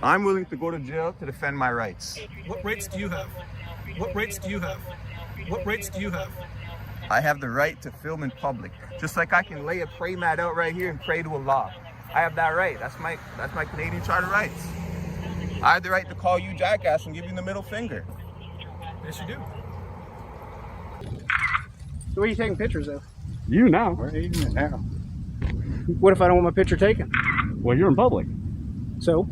I'm willing to go to jail to defend my rights. What rights do you have? What rights do you have? What rights do you have? I have the right to film in public, just like I can lay a pray mat out right here and pray to Allah. I have that right. That's my Canadian Charter rights. I have the right to call you jackass and give you the middle finger. Yes, you do. So what are you taking pictures of? You now. We're eating it now. What if I don't want my picture taken? Well, you're in public. So,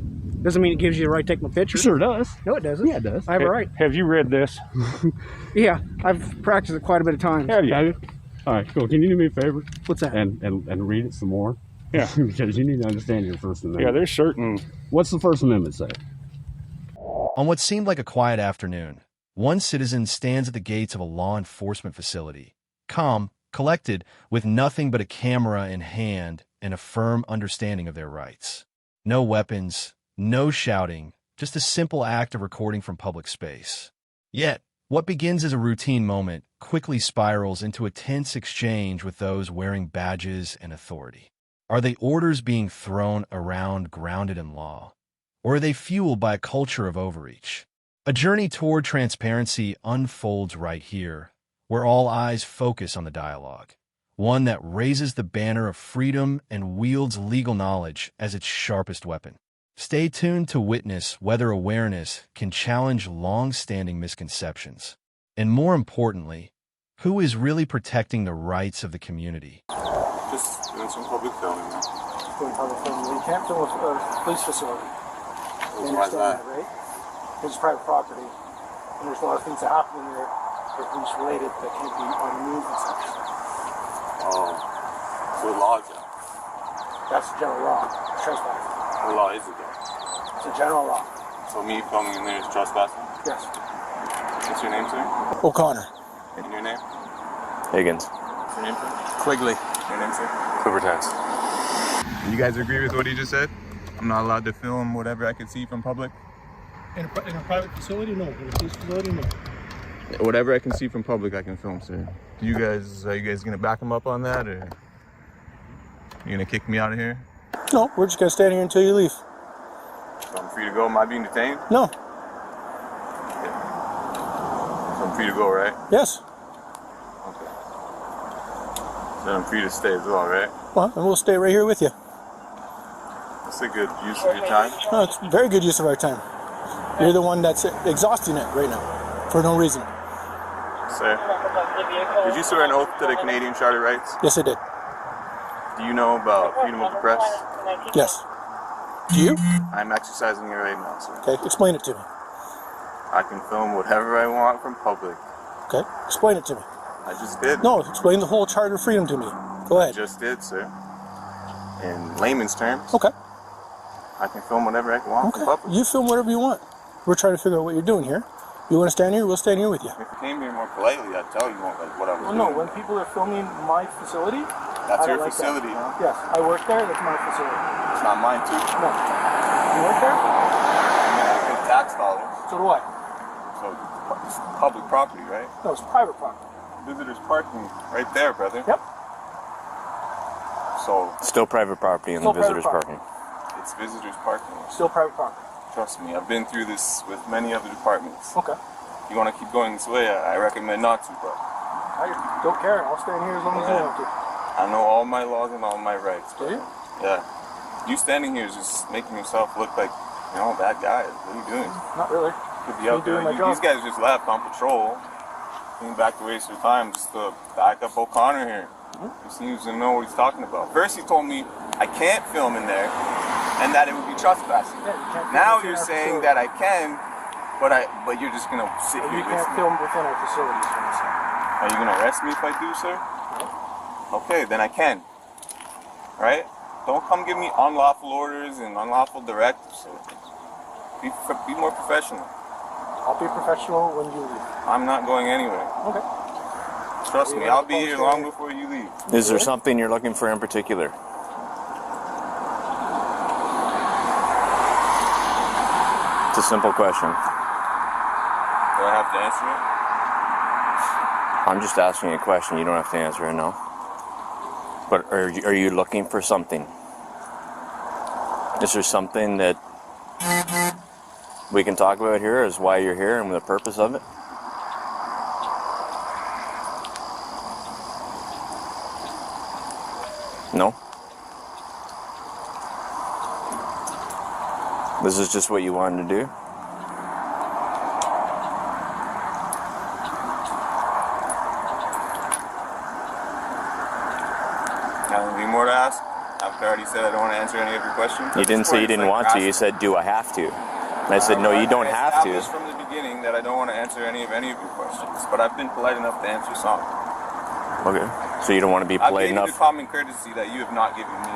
doesn't mean it gives you the right to take my picture. Sure does. No, it doesn't. Yeah, it does. I have a right. Have you read this? Yeah, I've practiced it quite a bit of times. Have you? All right, cool. Can you do me a favor? What's that? And read it some more? Yeah. Because you need to understand your First Amendment. Yeah, there's certain... What's the First Amendment say? On what seemed like a quiet afternoon, one citizen stands at the gates of a law enforcement facility, calm, collected, with nothing but a camera in hand and a firm understanding of their rights. No weapons, no shouting, just a simple act of recording from public space. Yet, what begins as a routine moment quickly spirals into a tense exchange with those wearing badges and authority. Are they orders being thrown around grounded in law? Or are they fueled by a culture of overreach? A journey toward transparency unfolds right here, where all eyes focus on the dialogue, one that raises the banner of freedom and wields legal knowledge as its sharpest weapon. Stay tuned to witness whether awareness can challenge long-standing misconceptions, and more importantly, who is really protecting the rights of the community. Just doing some public filming. Doing public filming. You can't film a police facility. You understand that, right? Because it's private property, and there's a lot of things that happen in there that are police related that can't be on the news and such. Oh, so the law is that? That's the general law. It's trespassing. What law is it then? It's a general law. So me filming in there is trespassing? Yes. What's your name, sir? O'Connor. And your name? Higgins. What's your name, sir? Quigley. Your name, sir? Clippertons. You guys agree with what he just said? I'm not allowed to film whatever I can see from public? In a private facility, no. In a police facility, no. Whatever I can see from public, I can film, sir. Are you guys gonna back him up on that, or you gonna kick me out of here? No, we're just gonna stand here until you leave. So I'm free to go. Am I being detained? No. Okay. So I'm free to go, right? Yes. Okay. So I'm free to stay as well, right? Well, and we'll stay right here with you. That's a good use of your time. No, it's very good use of our time. You're the one that's exhausting it right now, for no reason. Sir, did you swear an oath to the Canadian Charter rights? Yes, I did. Do you know about freedom of the press? Yes. Do you? I'm exercising it right now, sir. Okay, explain it to me. I can film whatever I want from public. Okay, explain it to me. I just did. No, explain the whole Charter of Freedom to me. Go I ahead. just did, sir. In layman's terms, Okay. I can film whatever I want from public. You film whatever you want. We're trying to figure out what you're doing here. You want to stand here? We'll stand here with you. If you came here more politely, I'd tell you what I was doing. No, when people are filming my facility, That's I your don't like facility, that. huh? Yes, I work there. That's my facility. It's not mine, too. No. You work there? I mean, I pay tax dollars, So do I. so it's public property, right? No, it's private property. Visitors parking right there, brother. Yep. So Still private property in Still the visitors private parking. it's visitors parking. Still private property. Trust me, I've been through this with many other departments. Okay. If you want to keep going this way, I recommend not to, but I don't care. I'll stand here as long as you want to. I know all my laws and all my rights. Do you? Yeah. You standing here is just making yourself look like, a bad guy. What are you doing? Not really. Could be out there. doing my job. These guys just left on patrol. Came back to waste your time just to back up O'Connor here. He seems to know what he's talking about. First he told me I can't film in there and that it would be trespassing. Yeah, you can't film Now within you're our saying facility. that I can, but you're just gonna sit You here can't listening. film within our facilities. for instance. Are you gonna arrest me if I do, sir? No. Okay, then I can. Right? Don't come give me unlawful orders and unlawful directives. Sir. Be more professional. I'll be professional when you leave. I'm not going anywhere. Okay. Trust me, I'll be here long before you leave. Is there something you're looking for in particular? It's a simple question. Do I have to answer it? I'm just asking you a question. You don't have to answer it, no. But are you looking for something? Is there something that we can talk about here is why you're here and the purpose of it? No? This is just what you wanted to do? Anything more to ask? After I already said I don't want to answer any of your questions. You didn't say you didn't want to. You said, do I have to? And I said, no, you don't have to. I established from the beginning that I don't want to answer any of your questions, but I've been polite enough to answer some. Okay. So you don't want to be polite I've enough? given you the common courtesy that you have not given me.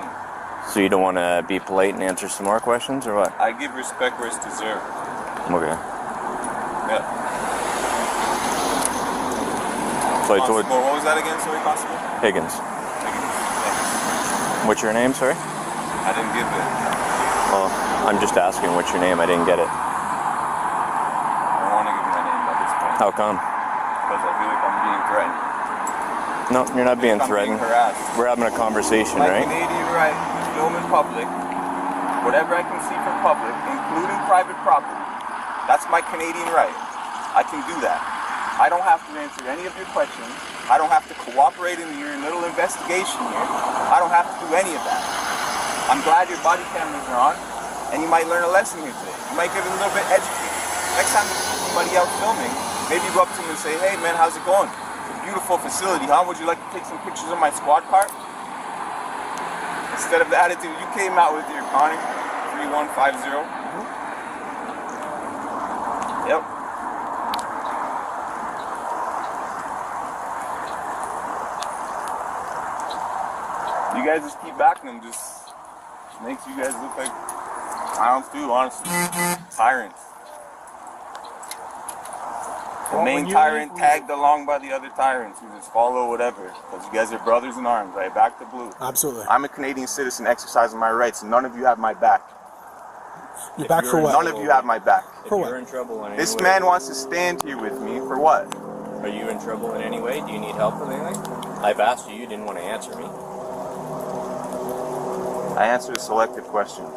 So you don't want to be polite and answer some more questions, or what? I give respect where it's deserved. Okay. Yeah. So I told Constable, what was that again, sorry, Constable? Higgins. Thanks. What's your name, sorry? I didn't give it. Well, I'm just asking what's your name. I didn't get it. I don't want to give my name at this point. How come? Because I feel like I'm being threatened. No, you're not being I'm threatened. being harassed. We're having a conversation, My right? Canadian right to film in public, whatever I can see from public, including private property, that's my Canadian right. I can do that. I don't have to answer any of your questions. I don't have to cooperate in your little investigation here. I don't have to do any of that. I'm glad your body cameras are on, and you might learn a lesson here today. You might get a little bit educated. Next time you see somebody out filming, maybe you go up to them and say, hey man, how's it going? It's a beautiful facility, huh? Would you like to take some pictures of my squad car? Instead of the attitude you came out with your Connor 3150. Yep. You guys just keep backing them, just makes you guys look like clowns too, honestly. Tyrants. The main tyrant tagged along by the other tyrants who just follow whatever. Because you guys are brothers in arms, right? Back to blue. Absolutely. I'm a Canadian citizen exercising my rights, and none of you have my back. You're back for what? None of you have my back. If you're in trouble in any This way, man wants to stand here with me for what? Are you in trouble in any way? Do you need help with anything? I've asked you. You didn't want to answer me. I answered selective questions.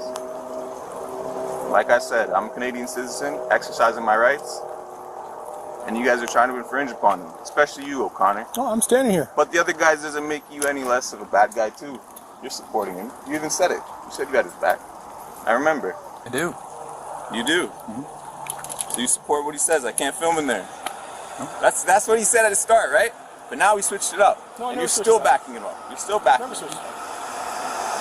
Like I said, I'm a Canadian citizen exercising my rights, and you guys are trying to infringe upon them, especially you, O'Connor. Oh, I'm standing here. But the other guys doesn't make you any less of a bad guy too. You're supporting him. You even said it. You said you had his back. I remember. I do. You do? So you support what he says. I can't film in there. That's what he said at the start, right? But now we switched it up. No, I and never you're switched still it up. backing it up. You're still backing Never it switched up. it.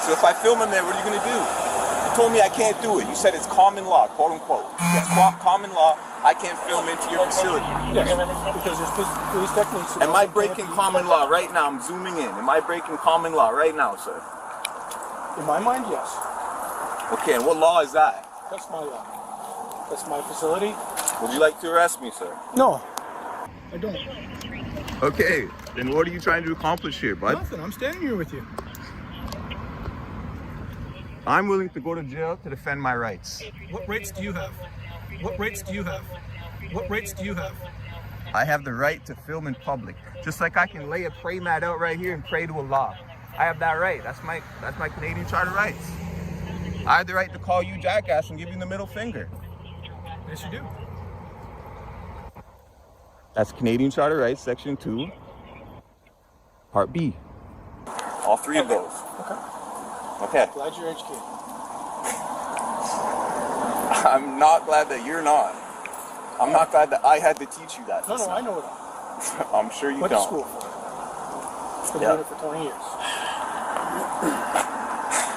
So if I film in there, what are you going to do? You told me I can't do it. You said it's common law, quote unquote. It's common law. I can't film into your facility. Yes, because there's police techniques. Am I breaking common law right now? I'm zooming in. Am I breaking common law right now, sir? In my mind, yes. Okay, and what law is that? That's my law. That's my facility. Would you like to arrest me, sir? No, I don't. Okay, then what are you trying to accomplish here, bud? Nothing. I'm standing here with you. I'm willing to go to jail to defend my rights. What rights do you have? What rights do you have? What rights do you have? I have the right to film in public, just like I can lay a pray mat out right here and pray to Allah. I have that right. That's my Canadian Charter rights. I have the right to call you jackass and give you the middle finger. Yes, you do. That's Canadian Charter rights, Section 2, Part B. All three of those. Okay. Glad you're educated. I'm not glad that you're not. I'm not glad that I had to teach you that. No, I know it all. I'm sure you Went to don't. school for it. Been Yeah. doing it for 20 years.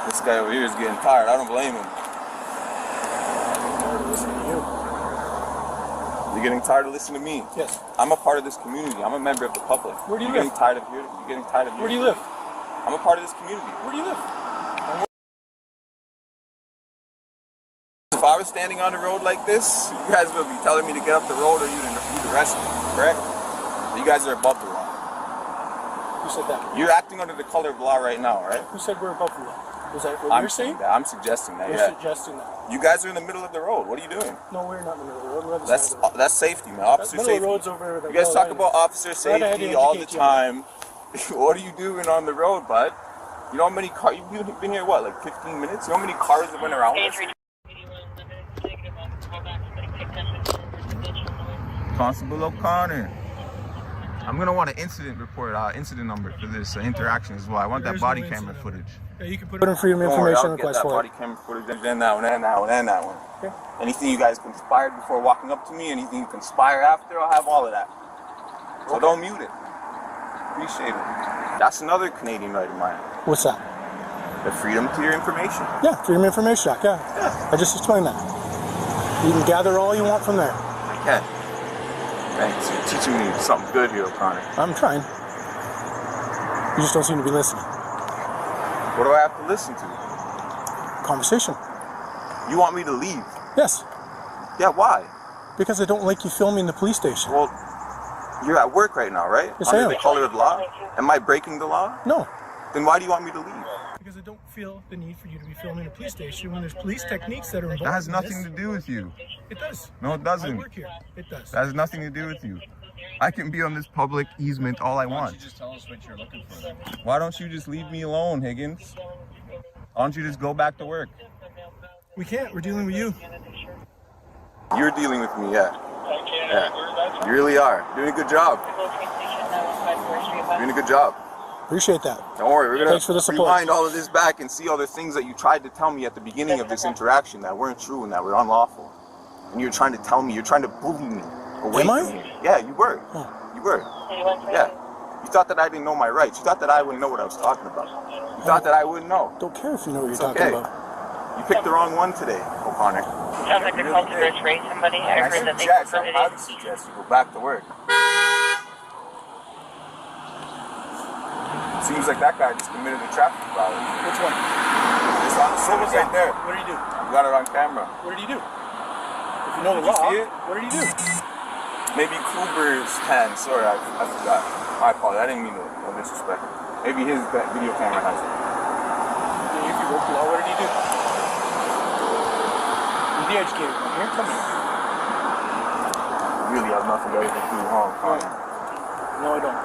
This guy over here is getting tired. I don't blame him. I'm tired of listening to you. You're getting tired of listening to me. Yes. I'm a part of this community. I'm a member of the public. Where do you You're live? getting tired of here. You're getting tired of here. Where do you live? I'm a part of this community. Where do you live? If I was standing on the road like this, you guys would be telling me to get up the road or you'd arrest me, correct? You guys are above the law. Who said that? You're acting under the color of law right now, right? Who said we're above the law? Was that what I'm you're saying? that. I'm suggesting that, You're yeah. suggesting that. You guys are in the middle of the road. What are you doing? No, we're not in the middle of the road. We're on the side That's of the road. that's safety, man. Officer Middle of safety. the road's over the You guys talk line. about officer Right ahead safety to all the educate you. time. What are you doing on the road, bud? You know how many cars? You've been here what, like 15 minutes? You know how many cars have been around us? Constable O'Connor. I'm gonna want an incident report, incident number for this interaction as well. I want that body camera footage. Yeah, you can put Put in freedom of Don't worry, information I'll get request that for body it. camera footage and that one, and that one, and that one. Okay. Anything you guys conspired before walking up to me, anything you conspire after, I'll have all of that. So don't mute it. Appreciate it. That's another Canadian right of mine. What's that? The freedom to your information. Yeah, Freedom of Information Act, yeah. I just explained that. You can gather all you want from there. I can. Thanks. You're teaching me something good here, O'Connor. I'm trying. You just don't seem to be listening. What do I have to listen to? Conversation. You want me to leave? Yes, Yeah, why? because I don't like you filming the police station. Well, you're at work right now, right? Yes, I Under am. the color of law? Am I breaking the law? No, Then why do you want me to leave? because I don't feel the need for you to be filming a police station when there's police techniques that are involved. That has in nothing this. to do with you. It does. No, it I doesn't. work here. It does. That has nothing to do with you. I can be on this public easement all I Why don't want. you just tell us what you're looking for then? Why don't you just leave me alone, Higgins? Why don't you just go back to work? We can't. We're dealing with you. You're dealing with me, yeah. Yeah. You really are. Doing a good job. Doing a good job. appreciate that. Don't worry, we're Thanks for gonna the support. rewind all of this back and see all the things that you tried to tell me at the beginning of this interaction that weren't true and that were unlawful. And you're trying to tell me, you're trying to bully me away Am I? from me. Yeah, you were. Oh. You were. Yeah. You thought that I didn't know my rights. You thought that I wouldn't know what I was talking about. You thought that I wouldn't know. Don't care if you know what you're It's talking okay. about. You picked the wrong one today, O'Connor. Sounds like they're called to first rate somebody. I heard that they I converted highly it. suggest you go back to work. Seems like that guy just committed a traffic violation. Which one? It's on the surface right there. What did he do? You got it on camera. What did he do? If you know the Did you law, see it? what did he do? Maybe Kluber's hand. Sorry, I forgot. I apologize. I didn't mean no disrespect. Maybe his video camera has it. If you broke the law, what did he do? You're the educated one. Here, come here. You really have nothing better to do, huh, Connor? No, I don't.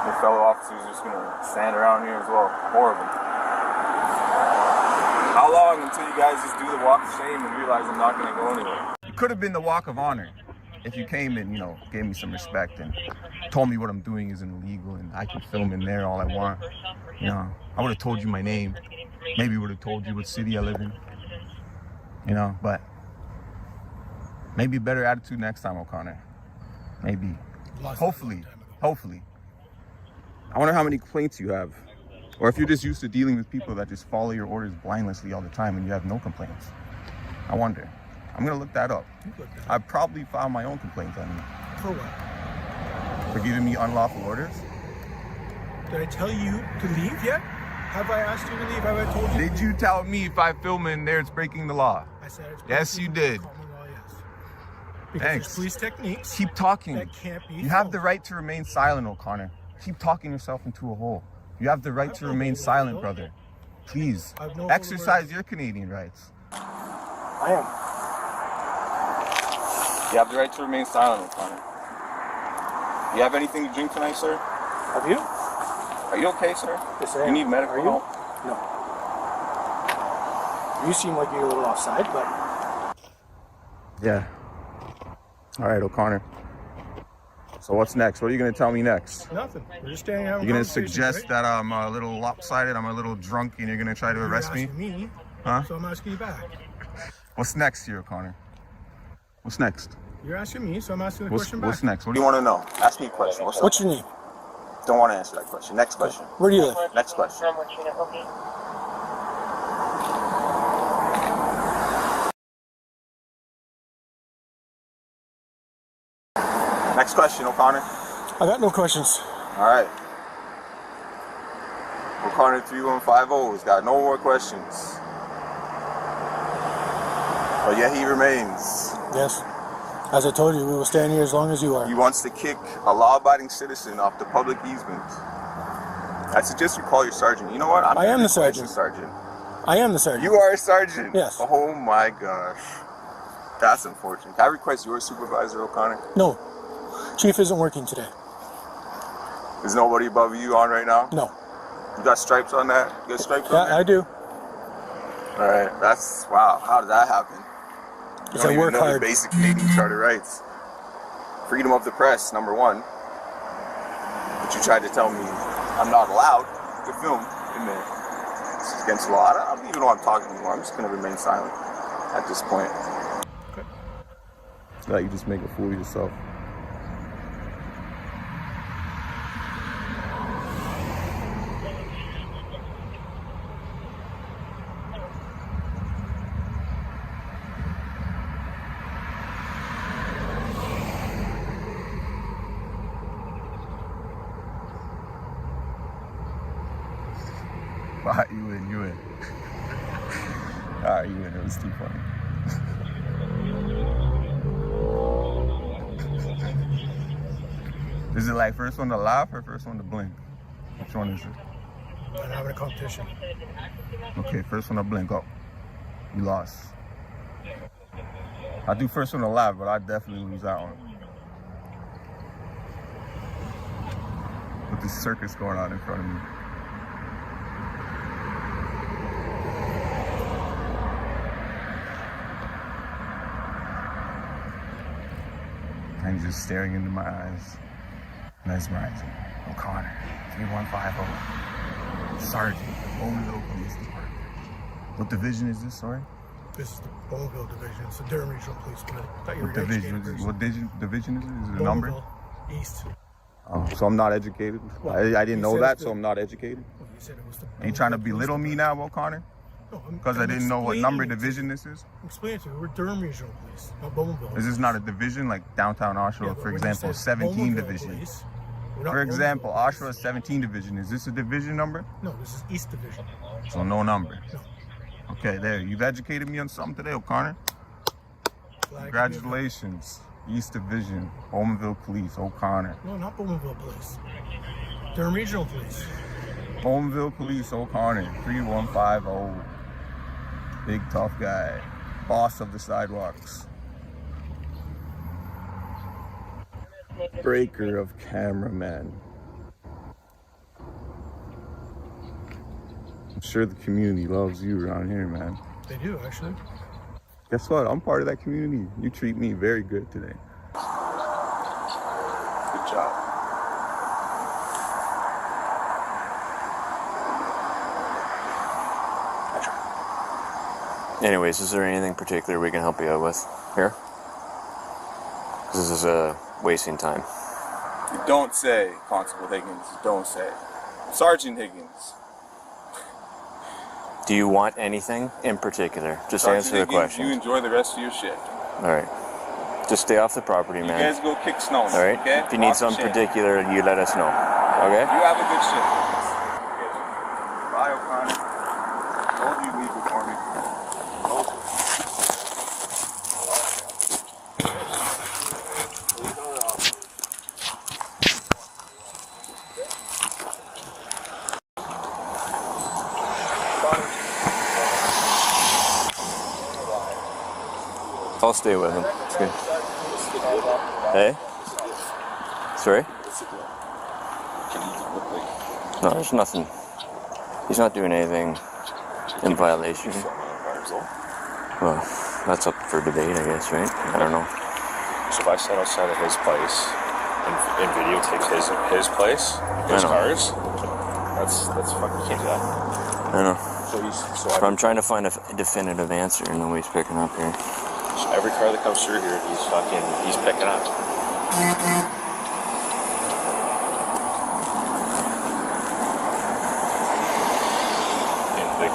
Your fellow officers are just gonna stand around here as well. Horrible. How long until you guys just do the walk of shame and realize I'm not gonna go anywhere? It could have been the walk of honor if you came and, gave me some respect and told me what I'm doing isn't illegal and I can film in there all I want. I would have told you my name. Maybe would have told you what city I live in. But maybe a better attitude next time, O'Connor. Maybe. Hopefully. I wonder how many complaints you have. Or if you're just used to dealing with people that just follow your orders blindlessly all the time and you have no complaints. I wonder. I'm gonna look that up. I'd probably file my own complaints on you. For what? For giving me unlawful orders. Did I tell you to leave yet? Have I asked you to leave? Have I told you? Did you tell me if I film in there it's breaking the law? I said it's Yes, you did. common law, yes. Because Thanks. there's police techniques Keep talking. that can't be You have the filmed. right to remain silent, O'Connor. Keep talking yourself into a hole. You have the right to remain silent, brother. Please, I have no exercise your Canadian rights. I am. You have the right to remain silent, O'Connor. You have anything to drink tonight, sir? Have you? Are you okay, sir? Yes, I You am. need medical Are you? help? No. You seem like you're a little offside, but Yeah. All right, O'Connor. So what's next? What are you going to tell me next? Nothing. We're just standing having You're going to conversation, suggest right? that I'm a little lopsided, I'm a little drunk, and you're going to try to You're arrest me? asking me, Huh? so I'm asking you back. What's next here, O'Connor? What's next? You're asking me, so I'm asking the What's question back. next? What do you want to know? Ask me a question. What's up? what's your name? Don't want to answer that question. Next question. Where do you live? Next question. From what you know, okay. Next question, O'Connor. I got no questions. All right. O'Connor 3150 has got no more questions. But yet he remains. Yes. As I told you, we will stand here as long as you are. He wants to kick a law-abiding citizen off the public easement. I suggest you call your sergeant. You know what? I am the sergeant. sergeant. I am the sergeant. You are a sergeant? Yes. Oh my gosh. That's unfortunate. Can I request your supervisor, O'Connor? No. Chief isn't working today. Is nobody above you on right now? No. You got stripes on that? You got stripes on Yeah, that? I do. All right. That's, wow. How did that happen? Because I work know the hard. basic Canadian Charter rights. Freedom of the press, number 1. But you tried to tell me I'm not allowed to film in there. This is against law. I don't even know what I'm talking anymore. I'm just going to remain silent at this point. Okay. It's like you just make a fool of yourself. Alright, you in. Alright, you in. It was too funny. Is it like first one to laugh or first one to blink? Which one is it? I'm having a competition. Okay, first one to blink. Oh, you lost. I do first one to laugh, but I definitely lose that one. With this circus going on in front of me. And just staring into my eyes. Mesmerizing. O'Connor, 3150. Sergeant, Bowmanville Police Department. What division is this, sorry? This is the Bowmanville Division. It's the Durham Regional Police. But I thought you were What an division? educated person. What division is it? Is it a number? Bowmanville East. Oh, so I'm not educated? Well, I didn't you know said that, it's so I'm not educated? Well, you said it was the Are you trying to Bowmanville belittle Police me now, O'Connor? No, Because I didn't know what number division this is? I'm explaining to you. We're Durham Regional Police, not Bowmanville. Is this not a division like downtown Oshawa, Yeah, but for when you example, said 17 Bowmanville division? Police, we're not For example, Bowmanville Oshawa 17 division. Is this a division number? Police. No, this is East Division. So no number. No. Okay, there. You've educated me on something today, O'Connor. Flag Congratulations. East Division, Bowmanville Police, O'Connor. No, not Bowmanville Police. Durham Regional Police. Bowmanville Police, O'Connor, 3150. Big tough guy. Boss of the sidewalks. Breaker of cameraman. I'm sure the community loves you around here, man. They do, actually. Guess what? I'm part of that community. You treat me very good today. Good job. Anyways, is there anything particular we can help you out with here? This is wasting time. You don't say, Constable Higgins. You don't say. Sergeant Higgins. Do you want anything in particular? Just Sergeant answer the Higgins, question. you enjoy the rest of your shift. Alright. Just stay off the property, You man. guys go kick snow. Alright? Okay? If you need Off the something shift. particular, you let us know. Okay? You have a good shift. Bye, O'Connor. Told you leave before me. Told you. I'll stay with him. It's good. Hey? Sorry? No, there's nothing. He's not doing anything in violation. Well, that's up for debate, I guess, right? I don't know. So if I stand outside of his place and videotape his place, his cars, that's fucking, you can't do that. I know. So But I'm trying to find a definitive answer and nobody's picking up here. every car that comes through here, he's picking up. And like,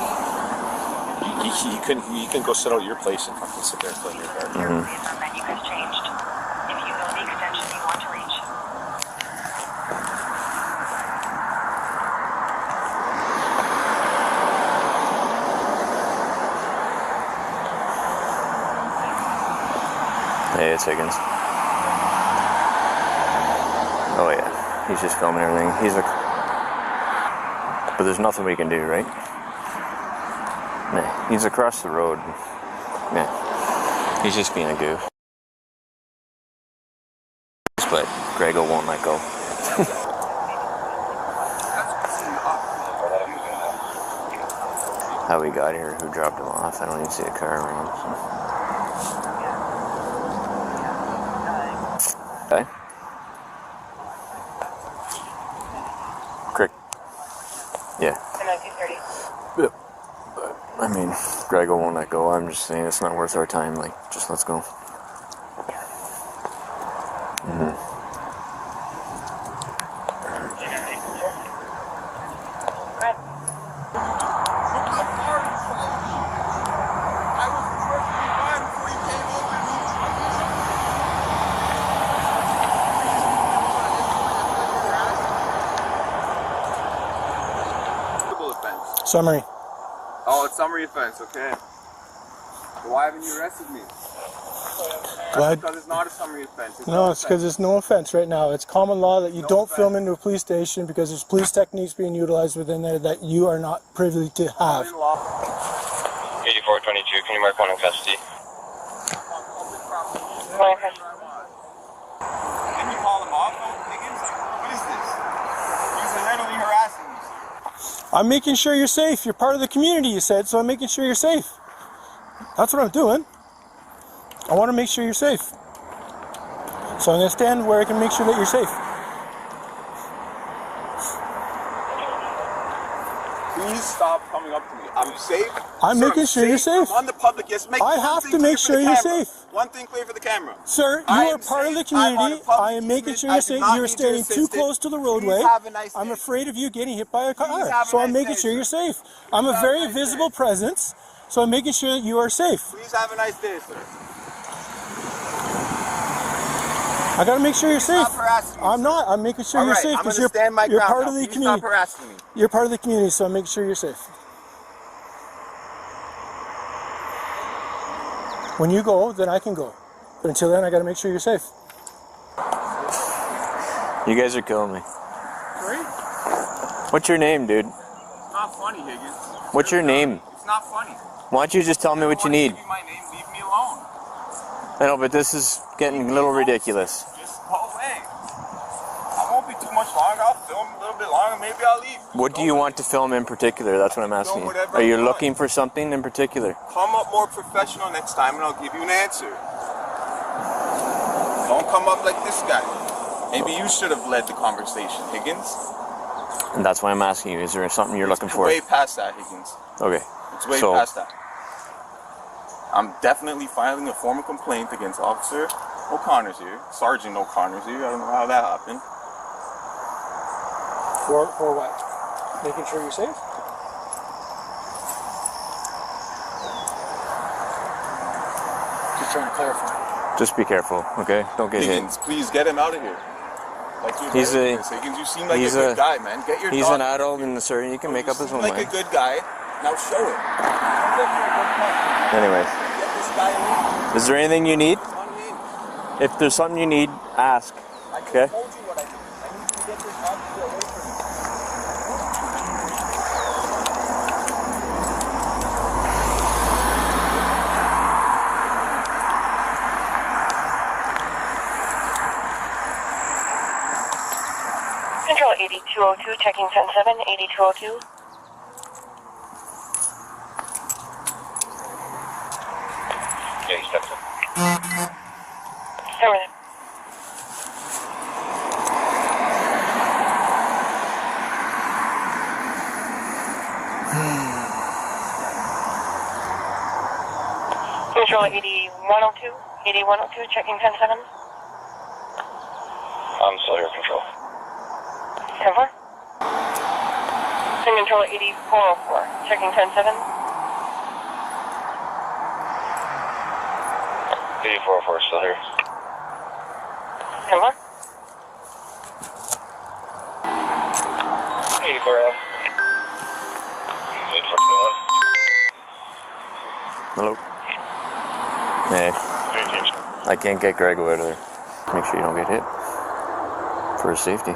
you can go sit out at your place and fucking sit there and play in your car. Your menu has changed. If you know the extension you want to reach. Hey, it's Higgins. Oh yeah, he's just filming everything. But there's nothing we can do, right? Nah, he's across the road. Yeah, he's just being a goof. But Grego won't let go. How we got here, who dropped him off, I don't even see a car around. So. Okay. Crick. Yeah. 1930. Yep. But, I mean, Grego won't let go. I'm just saying it's not worth our time. Like, just let's go. Summary. Oh, it's summary offense, okay. But why haven't you arrested me? Glad. Because it's not a summary offense. No, it's because there's no offense right now. It's common law that you don't film into a police station because there's police techniques being utilized within there that you are not privy to have. 8422, can you mark one in custody? Can you call him off? Higgins? What is this? He's literally harassing me. I'm making sure you're safe. You're part of the community, you said, so I'm making sure you're safe. That's what I'm doing. I want to make sure you're safe. So I'm going to stand where I can make sure that you're safe. Please stop coming up to me. I'm safe. I'm making sure you're safe. I'm on the public. Yes, make I have to make sure you're safe. One thing clear for the camera. Sir, you are part of the community. I am making sure you're safe. You are standing too close to the roadway. I'm afraid of you getting hit by a car. So I'm making sure you're safe. I'm a very visible presence. So I'm making sure that you are safe. Please have a nice day, sir. I gotta make sure you're safe. Stop harassing me. I'm not. I'm making sure you're safe because you're part of the community. Stop harassing me. You're part of the community, so I'm making sure you're safe. When you go, then I can go. But until then, I gotta make sure you're safe. You guys are killing me. Great. What's your name, dude? It's not funny, Higgins. What's your name? It's not funny. Why don't you just tell me what you need? Give me my name. Leave me alone. I know, but this is getting a little ridiculous. Just go away. I won't be too much longer. I'll film a little bit longer. Maybe I'll leave. What do you want to film in particular? That's what I'm asking you. Are you looking for something in particular? Come up more professional next time and I'll give you an answer. Don't come up like this guy. Maybe you should have led the conversation, Higgins. And that's why I'm asking you. Is there something you're looking for? Way past that, Higgins. Okay. It's way past that. I'm definitely filing a formal complaint against Officer O'Connor's here. Sergeant O'Connor's here. I don't know how that happened. For what? Making sure you're safe? Just trying to clarify. Just be careful, okay? Don't get Higgins, hit. please get him out of here. Like Higgins, you seem like a good guy, man. Get your He's dog. an adult and sir, he can make up his own mind. Like a good guy. Now show it. Anyways. Get this guy in. Is there anything you need? If there's something you need, ask. Okay? I told you what I need. I need to get this officer away from me. Control 8202, checking 107, 8202. Yeah, he steps in. Over there. Control 8102, 8102, checking 107. I'm still here, control. 10-4. Control 8404, checking 107. 8404 still here. 10-4. 84F. 8421. Hello? Hey. I can't get Greg out of there. Make sure you don't get hit. For his safety.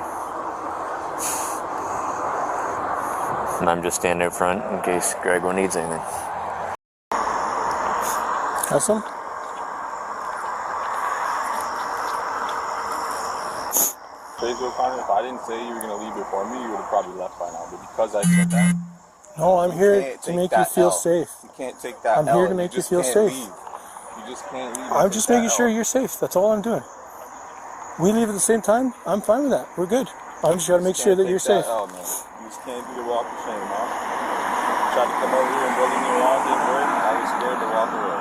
And I'm just standing out front in case Grego needs anything. Awesome. Crazy O'Connor, if I didn't say you were going to leave before me, you would have probably left by now. But because I said that, No, I'm here to make you feel safe. You can't take that. I'm here to make you feel safe. You just can't leave. I'm just making sure you're safe. That's all I'm doing. We leave at the same time. I'm fine with that. We're good. I'm just trying to make sure that you're safe. Oh no, you just can't do the walk of shame, huh? Tried to come over here and bully me around, didn't work. I was scared to walk away.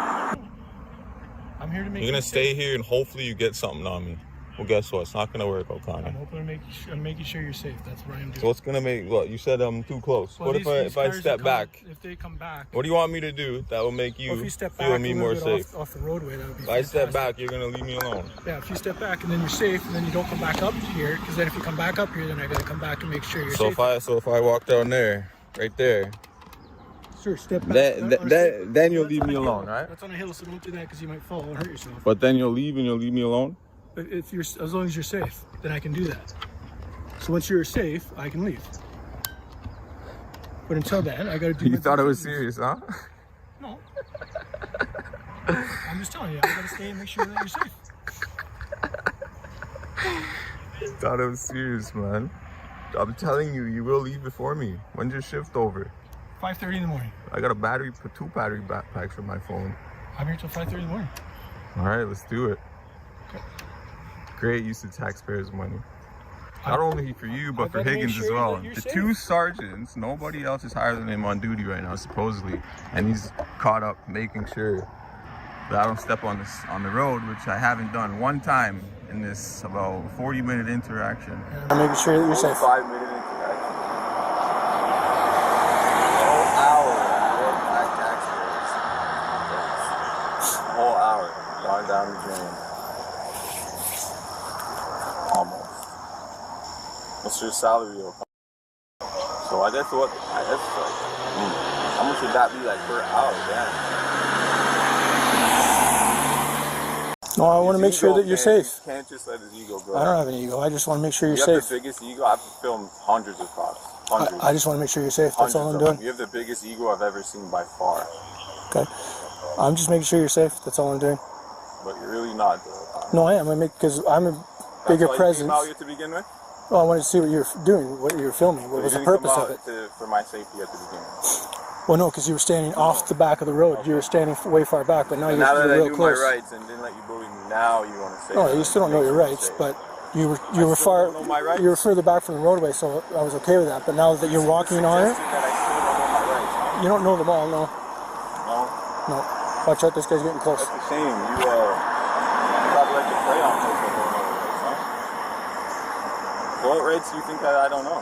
I'm here to make You're gonna stay here and hopefully you get something on me. Well, guess what? It's not gonna work, O'Connor. I'm hoping I'm making sure you're safe. That's what I'm doing. So what's gonna make? What you said? I'm too close. Well, What if I step back? If they come back. What do you want me to do that will make you feel me more safe? Off the roadway, that would be. If I step back, you're gonna leave me alone. Yeah, if you step back and then you're safe, and then you don't come back up here, because then if you come back up here, then I gotta come back and make sure you're safe. So if I walk down there, right there, sure, step back. then you'll leave me alone, right? That's on a hill, so don't do that because you might fall and hurt yourself. But then you'll leave and you'll leave me alone. But if you're, as long as you're safe, then I can do that. So once you're safe, I can leave. But until then, I gotta do. You thought it was serious, huh? No. I'm just telling you, I gotta stay and make sure that you're safe. Thought it was serious, man. I'm telling you, you will leave before me. When's your shift over? 5:30 in the morning. I got two battery backpacks for my phone. I'm here till 5:30 in the morning. All right, let's do it. Okay. Great use of taxpayers' money. Not only for you, but for Higgins as well. The safe. two sergeants, nobody else is higher than him on duty right now, supposedly. And he's caught up making sure that I don't step on the road, which I haven't done one time in this about 40-minute interaction. I'm making sure that you're safe. 5-minute interaction. Whole hour of my taxpayers. Whole hour going down the drain. Almost. What's your salary? So I guess like, how much would that be like per hour? No, I want to make sure that you're safe. You can't just let his ego go. I don't have an ego. I just want to make sure you're You safe. have the biggest ego. I've filmed hundreds of cops. Hundreds. I just want to make sure you're safe. That's all I'm doing. You have the biggest ego I've ever seen by far. Okay. I'm just making sure you're safe. That's all I'm doing. But you're really not, though. No, I am. Because I'm a bigger presence. That's why you came out here to begin with? Well, I wanted to see what you're doing, what you're filming. What was the purpose of it? For my safety at the beginning. Well, no, because you were standing off the back of the road. You were standing way far back, but now you're now that real I knew close. my rights and didn't let you bully me, now you want to say. No, you still don't know your rights, but you were further back from the roadway, so I was okay with that. But now that you're walking on it, you don't know them all, no. No. Watch out, this guy's getting close. That's a shame. You probably like to play on those that don't know their rights, huh? What rights do you think that I don't know?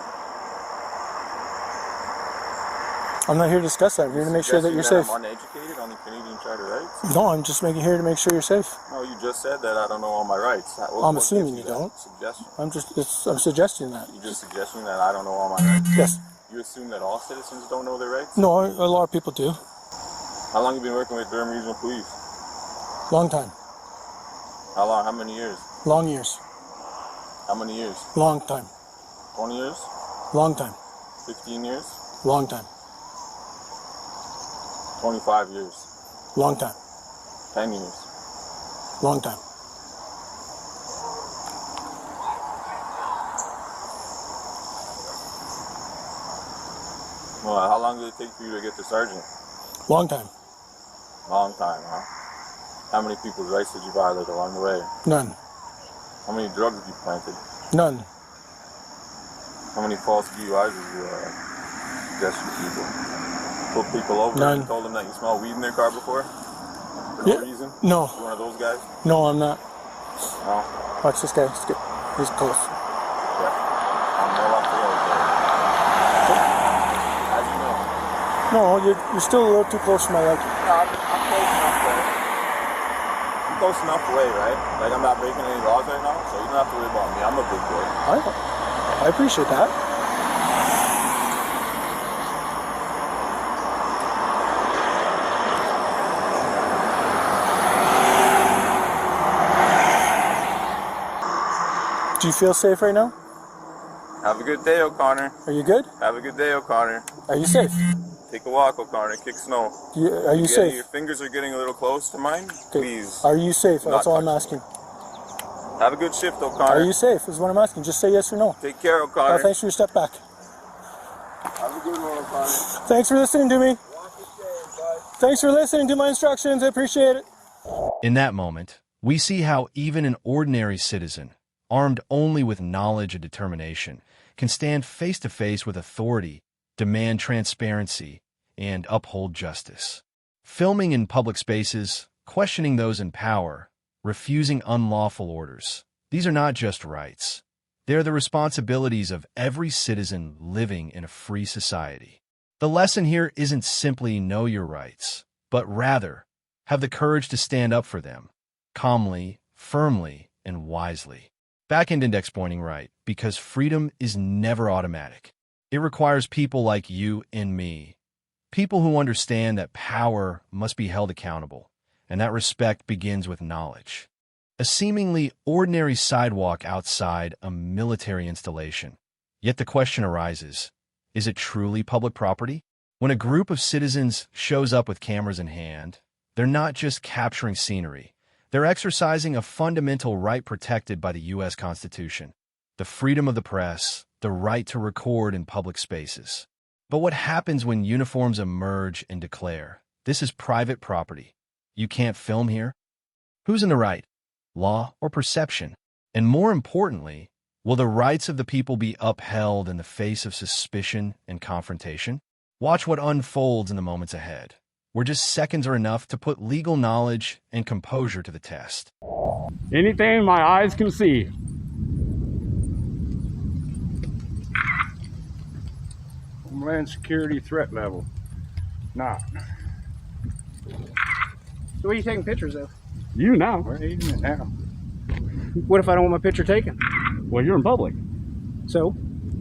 I'm not here to discuss that. I'm here to make sure that you're safe. I'm uneducated on the Canadian Charter rights? No, I'm just here to make sure you're safe. No, you just said that I don't know all my rights. I'm assuming you don't. Suggestion. I'm suggesting that. You're just suggesting that I don't know all my rights? Yes. You assume that all citizens don't know their rights? No, a lot of people do. How long have you been working with Durham Regional Police? Long time. How long? How many years? Long years. How many years? Long time. 20 years? Long time. 15 years? Long time. 25 years? Long time. 10 years? Long time. Well, how long did it take for you to get to sergeant? Long time. Long time, huh? How many people's rights did you violate along the way? None. How many drugs have you planted? None. How many false DUIs have you suggest to people? Put people over None. and told them that you smell weed in their car before? For no reason? No. You one of those guys? No, I'm not. No? Watch this guy. He's close. Yeah. I'm well off the road, though. How'd you know? No, you're still a little too close to my liking. No, I'm close enough there. I'm close enough away, right? Like I'm not breaking any laws right now, so you don't have to worry about me. I'm a big boy. I appreciate that. Do you feel safe right now? Have a good day, O'Connor. Are you good? Have a good day, O'Connor. Are you safe? Take a walk, O'Connor. Kick snow. Are you safe? Your fingers are getting a little close to mine. Okay. Please. Are you safe? That's all I'm asking. Have a good shift, O'Connor. Are you safe? Is what I'm asking. Just say yes or no. Take care, O'Connor. Thanks for your step back. Have a good one, O'Connor. Thanks for listening to me. Thanks for listening to my instructions. I appreciate it. In that moment, we see how even an ordinary citizen, armed only with knowledge and determination, can stand face to face with authority, demand transparency, and uphold justice. Filming in public spaces, questioning those in power, refusing unlawful orders. These are not just rights. They're the responsibilities of every citizen living in a free society. The lesson here isn't simply know your rights, but rather have the courage to stand up for them, calmly, firmly, and wisely. Back-end index pointing right, because freedom is never automatic. It requires people like you and me, people who understand that power must be held accountable, and that respect begins with knowledge. A seemingly ordinary sidewalk outside a military installation. Yet the question arises, is it truly public property? When a group of citizens shows up with cameras in hand, they're not just capturing scenery. They're exercising a fundamental right protected by the U.S. Constitution, the freedom of the press, the right to record in public spaces. But what happens when uniforms emerge and declare, this is private property? You can't film here? Who's in the right? Law or perception? And more importantly, will the rights of the people be upheld in the face of suspicion and confrontation? Watch what unfolds in the moments ahead, where just seconds are enough to put legal knowledge and composure to the test. Anything my eyes can see. Homeland security threat level. Not. So what are you taking pictures of? You now. We're eating it now. What if I don't want my picture taken? Well, you're in public. So,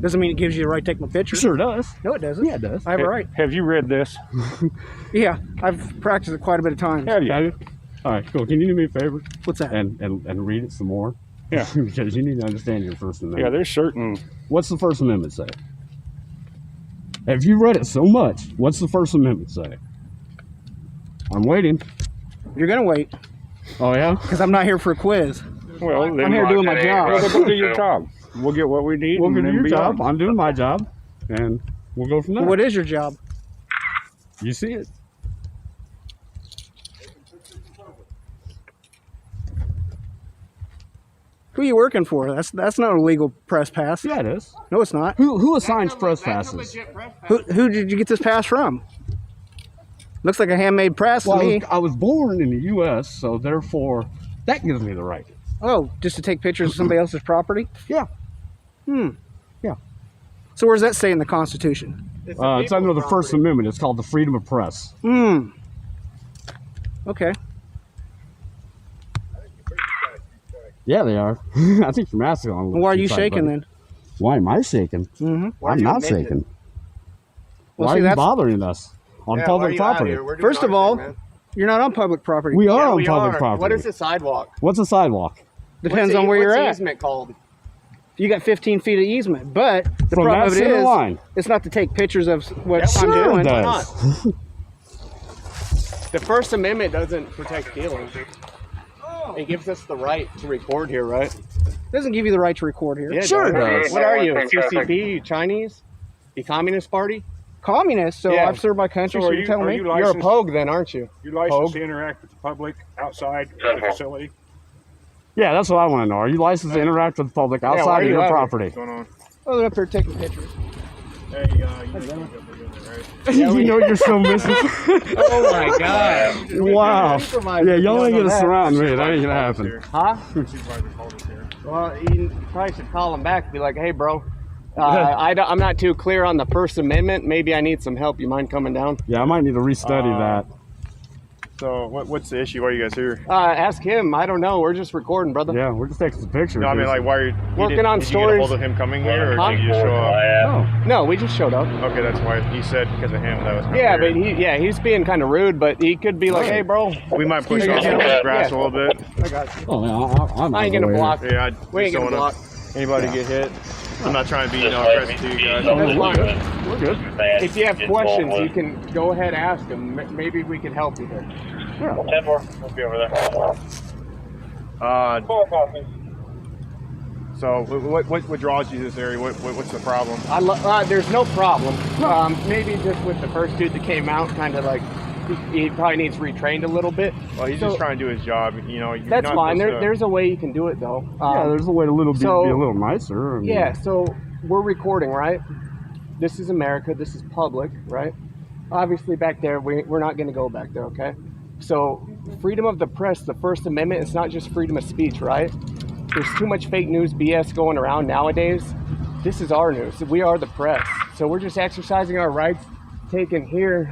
doesn't mean it gives you the right to take my picture. Sure does. No, it doesn't. Yeah, it does. I have a right. Have you read this? Yeah, I've practiced it quite a bit of times. Have you? Have you? All right, cool. Can you do me a favor? What's that? And read it some more? Yeah. Because you need to understand your First Amendment. Yeah, there's certain. What's the First Amendment say? Have you read it so much? What's the First Amendment say? I'm waiting. You're gonna wait, Oh, yeah? because I'm not here for a quiz. Well, then I'm here doing my job. Well, then go do your job. We'll get what we need. We'll and do then your beyond. job. I'm doing my job. And we'll go from there. What is your job? You see it. Who are you working for? That's not a legal press pass. Yeah, it is. No, it's not. Who assigns press passes? Who did you get this pass from? Looks like a handmade press Well, to me. I was born in the U.S., so therefore that gives me the right. Oh, just to take pictures of somebody else's property? Yeah. Yeah. So where's that say in the Constitution? It's under the First Amendment. It's called the freedom of press. Okay. Yeah, they are. I think you're masking on. Well, why are you shaking then? Why am I shaking? Mm-hmm. I'm not shaking. Well, why see, are you that's- bothering us on public property? First of all, you're not on public property. We are on public property. What is a sidewalk? What's a sidewalk? Depends on where you're What's at. the easement called? You got 15 feet of easement, but the From problem that of it center is, line. it's not to take pictures of what I'm Sure doing. it does. The First Amendment doesn't protect stealing. It gives us the right to record here, right? It doesn't give you the right to record here. Yeah, Sure it does. What are you? CCP? You Chinese? The Communist Party? Communist, so Yeah. I've served my country, so you're telling me? You're a pogue then, aren't you? You licensed Pogue? to interact with the public outside the facility? Yeah, that's what I want to know. Are you licensed to interact with the public why outside are of you your out here? property? What's going on? Oh, they're up there taking pictures. Hey, you know you're right? You know you're so missing. Oh my God. Wow. Supervisor, Yeah, y'all ain't you gonna know surround me. That ain't gonna happen. Huh? Supervisor called us here. Well, you probably should call him back and be like, hey, bro, I'm not too clear on the First Amendment. Maybe I need some help. You mind coming down? Yeah, I might need to restudy that. So what's the issue? Why are you guys here? Ask him. I don't know. We're just recording, brother. Yeah, we're just taking some pictures. No, I mean like why are you Working on did you get a stories. hold of him coming here, or Huh? did you just show up? No, we just showed up. Okay, that's why he said because of him that was. Yeah, but he's being kind of rude, but he could be like, hey, bro. we might push off the grass a little bit. I got you. Oh, yeah, I'm I ain't gonna block. Yeah, We ain't gonna block. Anybody get hit? I'm not trying to be aggressive to you guys. That's fine. We're good. If you have questions, you can go ahead and ask him. Maybe we can help you there. Yeah. 10 more. We'll be over there. So what draws you to this area? What's the problem? There's no problem. Maybe just with the first dude that came out, kind of like he probably needs retrained a little bit. Well, he's just trying to do his job. You know, you're that's not fine. supposed to- There's a way you can do it though. Yeah, there's a way to be a little nicer. I mean, Yeah, so we're recording, right? This is America. This is public, right? Obviously, back there, we're not going to go back there, okay? So, freedom of the press, the First Amendment, it's not just freedom of speech, right? There's too much fake news BS going around nowadays. This is our news. We are the press. So we're just exercising our rights, taken here.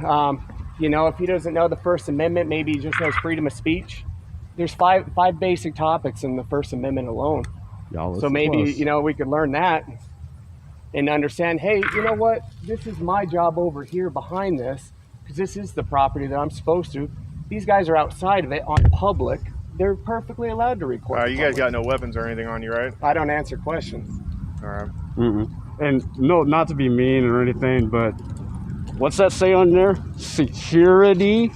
You know, if he doesn't know the First Amendment, maybe he just knows freedom of speech. There's five basic topics in the First Amendment alone. So maybe, you know, we could learn that and understand, hey, you know what? This is my job over here behind this, because this is the property that I'm supposed to. These guys are outside of it on public. They're perfectly allowed to record. You guys got no weapons or anything on you, right? I don't answer questions. All right. And no, not to be mean or anything, but what's that say on there? Security?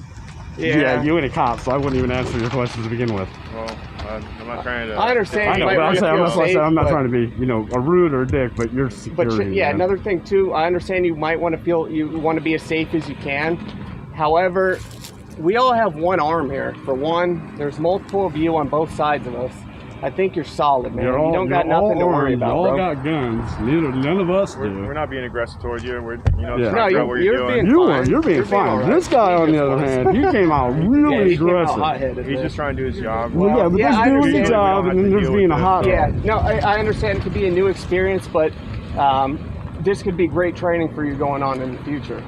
Yeah, you ain't a cop, so I wouldn't even answer your questions to begin with. Well, I'm not trying to... I understand. I know, but I'm not trying to be, you know, a rude or a dick, but you're security. But yeah, man. another thing too, I understand you might want to be as safe as you can. However, we all have one arm here. For one, there's multiple of you on both sides of us. I think you're solid, man. You don't got nothing to worry about, bro. bro. All got guns. None of us do. We're not being aggressive towards you. We're, you know, No, you're being fine. You're being fine. right. This guy, on the other hand, he came out really he came out aggressive. hot-headed, He's man. just trying to do his job. Well, yeah, but Yeah, I there's doing understand. the job, and then there's being a hot. Yeah, no, I understand it could be a new experience, but this could be great training for you going on in the future.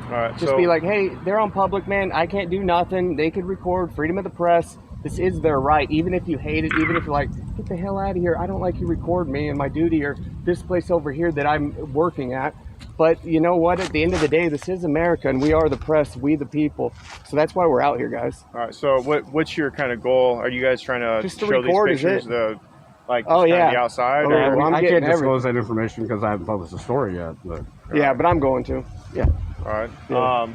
All right, Just be like, hey, they're on public, man. I can't do nothing. They could record. Freedom of the press. This is their right. Even if you hate it, even if you're like, get the hell out of here. I don't like you record me and my duty or this place over here that I'm working at. But you know what? At the end of the day, this is America, and we are the press. We the people. So that's why we're out here, guys. All right. So what's your kind of goal? Are you guys trying to Just to show record, these pictures? is it? The outside. Oh, or? well, I'm I getting can't disclose that information because I haven't published the story yet. But Yeah, but I'm going to. Yeah. All right. Yeah.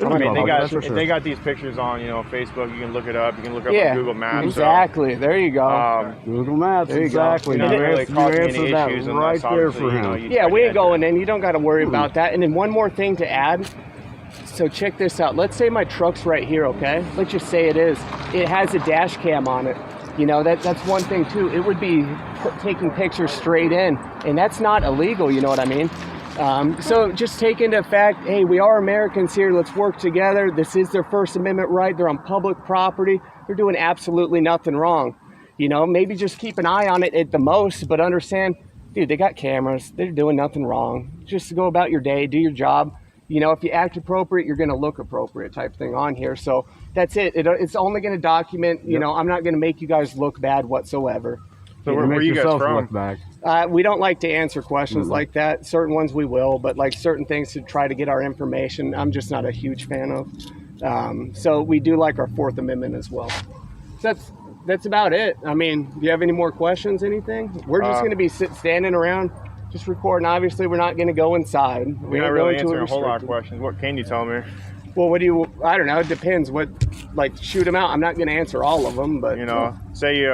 I mean, that's for sure. they got these pictures on, you know, Facebook. You can look it up. You can look it up on Google Maps. Exactly. There you go. Google Maps, There you go. exactly. You're not really You causing any answered that issues right unless there obviously, for you know, him. you Yeah, try we to ain't going in. You don't got to worry about that. And then one more thing to add. So check this out. Let's say my truck's right here, okay? Let's just say it is. It has a dash cam on it. You know, that's one thing too. It would be taking pictures straight in, and that's not illegal, you know what I mean? So just take into fact, hey, we are Americans here. Let's work together. This is their First Amendment right. They're on public property. They're doing absolutely nothing wrong. You know, maybe just keep an eye on it at the most, but understand, dude, they got cameras. They're doing nothing wrong. Just go about your day, do your job. You know, if you act appropriate, you're going to look appropriate type thing on here. So that's it. It's only going to document, you know, I'm not going to make you guys look bad whatsoever. So where are you guys from? Look back. We don't like to answer questions like that. Certain ones we will, but like certain things to try to get our information, I'm just not a huge fan of. So we do like our Fourth Amendment as well. So that's about it. I mean, do you have any more questions, anything? We're just going to be standing around, just recording. Obviously, we're not going to go inside. We're not really answering a whole lot of questions. What can you tell me? Well, I don't know. It depends. Shoot them out. I'm not going to answer all of them, but... You know, say you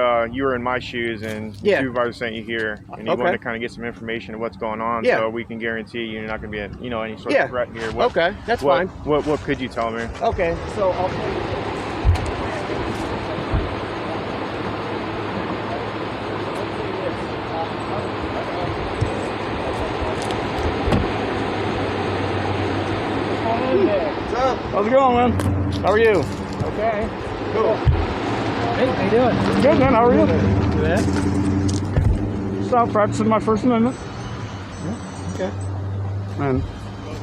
were in my shoes and the supervisor sent you here and you wanted to kind of get some information of what's going on so we can guarantee you're not going to be any sort of threat here. That's fine. What could you tell me? Okay, so I'll tell you. How's it going, man? How are you? Okay. Cool. Hey, how you doing? Good, man. How are you? Good. Just out practicing my First Amendment. Okay. Man,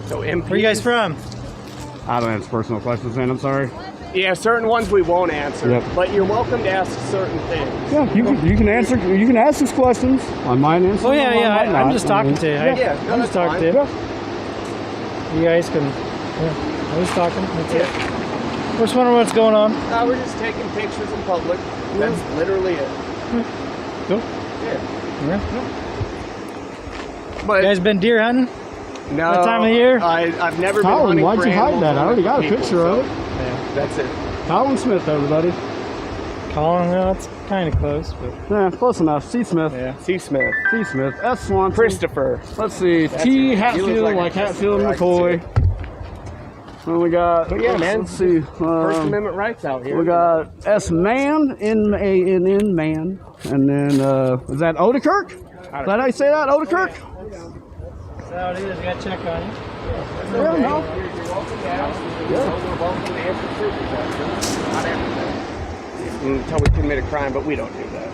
So MP. Where you guys from? I don't answer personal questions, man. I'm sorry. Yeah, certain ones we won't answer, Yep. but you're welcome to ask certain things. Yeah, you can answer. You can ask these questions. I might answer. Oh yeah, them, I yeah. might I'm not. just talking to you. Yeah, no, I'm that's just talking to you. Yeah. You guys can. Yeah, I was talking. That's it. Just wondering what's going on. We're just taking pictures in public. That's literally it. Cool. Yeah. Yeah. But You guys been deer hunting? no, what time of year? I've never been Colin, hunting why'd for you hide animals that? I already got a people, picture so of it. Yeah. That's it. Colin Smith, everybody. Colin, no, it's kind of close, but Yeah, close enough. C. Smith. yeah. C. Smith. C. Smith. S. Swanson. Christopher. Let's see. That's T. it. You Hatfield, look like a Hatfield and Christopher, I McCoy. Then we got. But yeah, man. Let's see. First Amendment rights out here. We got S man in man, and then is that Odekirk? Is that how you say that, Odekirk? That's how it is. Got to check on you. Yeah, no. Until we commit a crime, but we don't do that.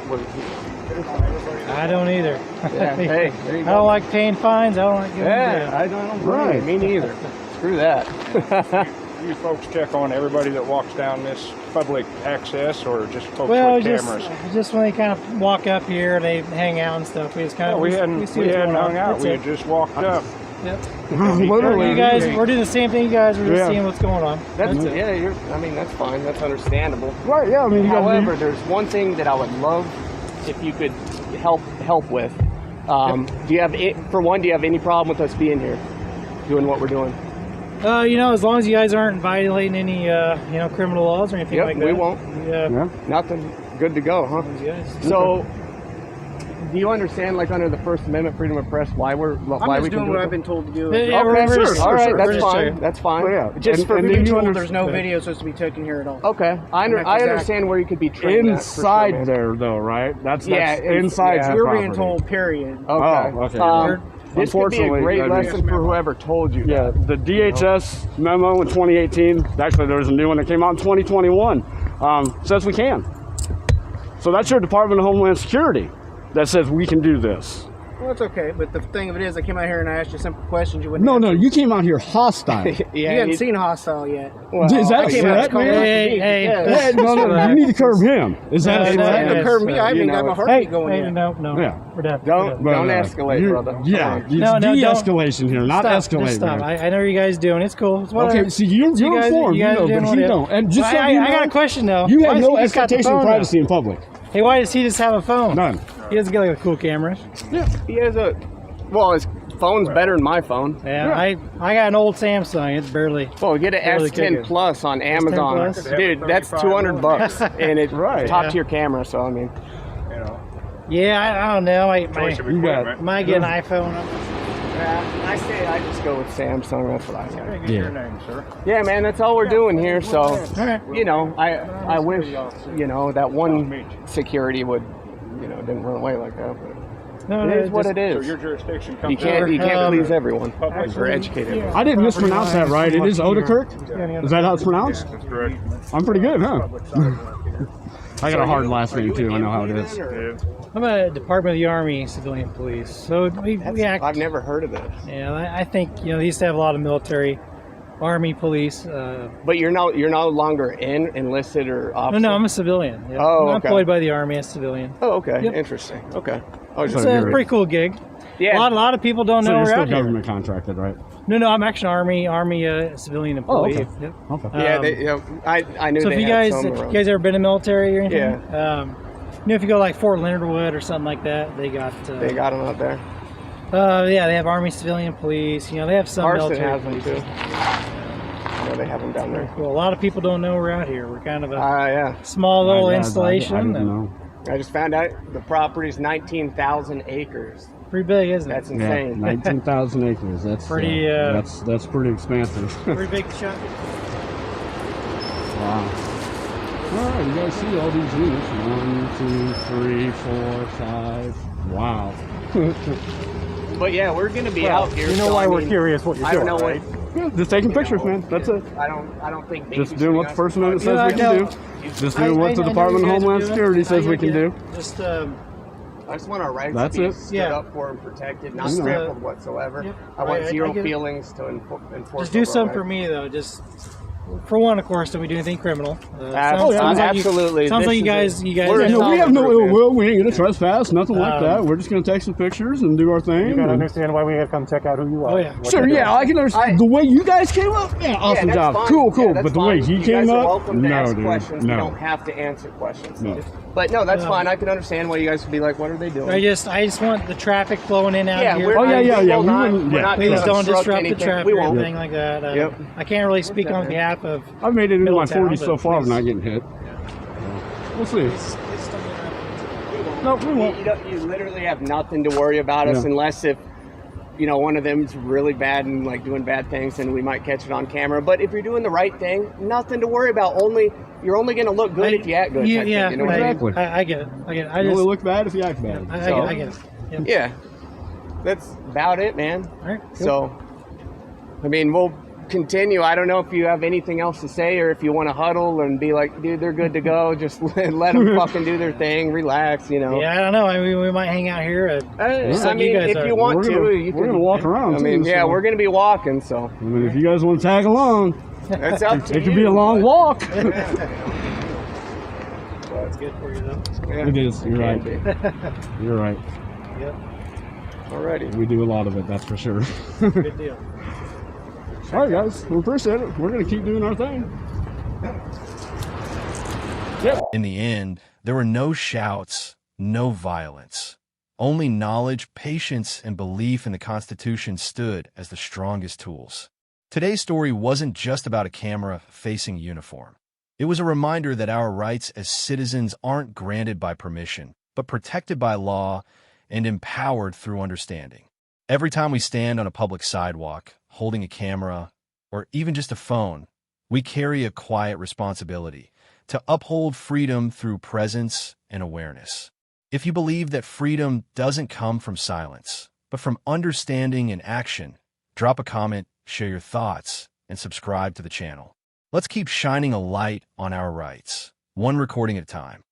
I don't either. Yeah, hey, I don't like paying fines. I don't like giving I don't. Right, me neither. Screw that. You folks check on everybody that walks down this public access, or just folks well, with cameras? Just when they kind of walk up here, they hang out and stuff. We just kind of we hadn't hung out. We had just walked up. Yep. Literally, you guys, we're doing the same thing. You guys are just seeing what's going on. That's it. I mean, that's fine. That's understandable. Right? Yeah. I mean, however, there's one thing that I would love if you could help with. Do you have any problem with us being here, doing what we're doing? As long as you guys aren't violating any, criminal laws or anything like that. We won't. Yeah. Nothing. Good to go, huh? So, do you understand, like under the First Amendment, freedom of press, why we doing what I've been told to do? Yeah, sure. All right, that's fine. That's fine. Well, yeah. Just for We've been told there's no video supposed to be taken here at all. Okay, I understand where you could be trained inside there, though, right? That's inside. Yeah, we're being told. Period. Okay. Okay. This could be a great lesson for whoever told you. Yeah, the DHS memo in 2018. Actually, there was a new one that came out in 2021. Says we can. So that's your Department of Homeland Security that says we can do this. Well, it's okay, but the thing of it is, I came out here and I asked you simple questions. You wouldn't. No, you came out here hostile. You hadn't seen hostile yet. Well, is that correct, man? Hey. No, you need to curb him. Is that correct? To curb me, I haven't got my heartbeat going yet. No. Yeah. We're done. Don't escalate, brother. Yeah, de-escalation here, not escalate. Just stop. I know what you guys doing. It's cool. It's okay, see, you're informed, but he don't. And just so you know, I got a question though. You have no expectation of privacy in public. Hey, why does he just have a phone? None. He doesn't get like a cool camera. Yeah, he has his phone's better than my phone. Yeah, I got an old Samsung. It's barely. Well, get an S10 Plus on Amazon, dude. That's $200, and it's top tier camera. So I mean, yeah, I don't know. I might get an iPhone. I just go with Samsung. That's what I say. Your name, sir? Yeah, man. That's all we're doing here. So I wish that one security would didn't run away like that. But it is what it is. So your jurisdiction comes. You can't please everyone. We're educated. I didn't mispronounce that right. It is Odekirk. Is that how it's pronounced? That's correct. I'm pretty good, huh? I got a hard last name too. I know how it is. I'm a Department of the Army civilian police, so we act. I've never heard of this. Yeah, I think they used to have a lot of military, Army, police. But you're no longer enlisted or officer. No, I'm a civilian. Yep. Oh, I'm okay. employed by the Army as a civilian. Oh, okay. Yep. Interesting. Okay. It's a pretty cool gig. Yeah. A lot of people don't know you're we're still out here. government contracted, right? No, I'm actually Army civilian employee. Oh, okay. Yep. Okay. I knew. So if you guys ever been in the military or anything, yeah. If you go like Fort Leonard Wood or something like that, they got them out there. Yeah, they have Army civilian police. They have some Carson military. has them too. They have them down there. Cool. A lot of people don't know we're out here. We're kind of a small little installation. I didn't know. I just found out the property's 19,000 acres. Pretty big, isn't it? That's insane. Yeah, 19,000 acres. That's pretty. That's pretty expansive. Pretty big chunk. Wow. All right, you guys see all these units. 1, 2, 3, 4, 5. Wow. But yeah, we're gonna be out here. You know why we're curious what you're doing. I don't know right? Yeah, just taking pictures, man. That's it. I don't think. Just doing what the First Amendment says we can do. Just doing what the Department of Homeland Security says we can do. Just I just want our rights to be stood up for and protected, not trampled whatsoever. Yep. I want zero feelings to enforce. Just do something for me though. Just for one, of course, don't we do anything criminal? Absolutely. Sounds like you guys. We have no ill will. We ain't gonna trespass. Nothing like that. We're just gonna take some pictures and do our thing. You gotta understand why we have to come check out who you are. Oh yeah. Sure. Yeah, I can understand the way you guys came up. Yeah, awesome job. Fine. Cool. Yeah, but the way he came up, no, dude. Questions. No. You don't have to answer questions. No. But no, that's fine. I can understand why you guys would be like, "What are they doing?" I just want the traffic flowing in out here. Please don't disrupt the traffic or or anything like that. I can't really speak on behalf of. I've made it into my 40s so far, I'm not getting hit. We'll see. No, we won't. You literally have nothing to worry about us unless if you know, one of them's really bad and like doing bad things, and we might catch it on camera. But if you're doing the right thing, nothing to worry about. You're only going to look good if you act good. Yeah, you know exactly. I get it. I You only look bad if you act bad. I get it. Yep. Yeah, that's about it, man. All right, cool. So, I mean, we'll continue. I don't know if you have anything else to say, or if you want to huddle and be like, dude, they're good to go. Just let them fucking do their thing, relax, you know. Yeah, I don't know. I mean, we might hang out here. I mean, if you want to, we're gonna walk around. I mean, too, we're gonna be walking. So, I mean, if you guys want to tag along, that's up to you. It could be a long walk. Well, it's good for you though. Yeah. It is. You're right. You're right. Yep. Alrighty. We do a lot of it, that's for sure. Good deal. All right, guys. We appreciate it. We're going to keep doing our thing. Yep. In the end, there were no shouts, no violence. Only knowledge, patience, and belief in the Constitution stood as the strongest tools. Today's story wasn't just about a camera facing a uniform. It was a reminder that our rights as citizens aren't granted by permission, but protected by law and empowered through understanding. Every time we stand on a public sidewalk, holding a camera, or even just a phone, we carry a quiet responsibility to uphold freedom through presence and awareness. If you believe that freedom doesn't come from silence, but from understanding and action, drop a comment, share your thoughts, and subscribe to the channel. Let's keep shining a light on our rights, one recording at a time.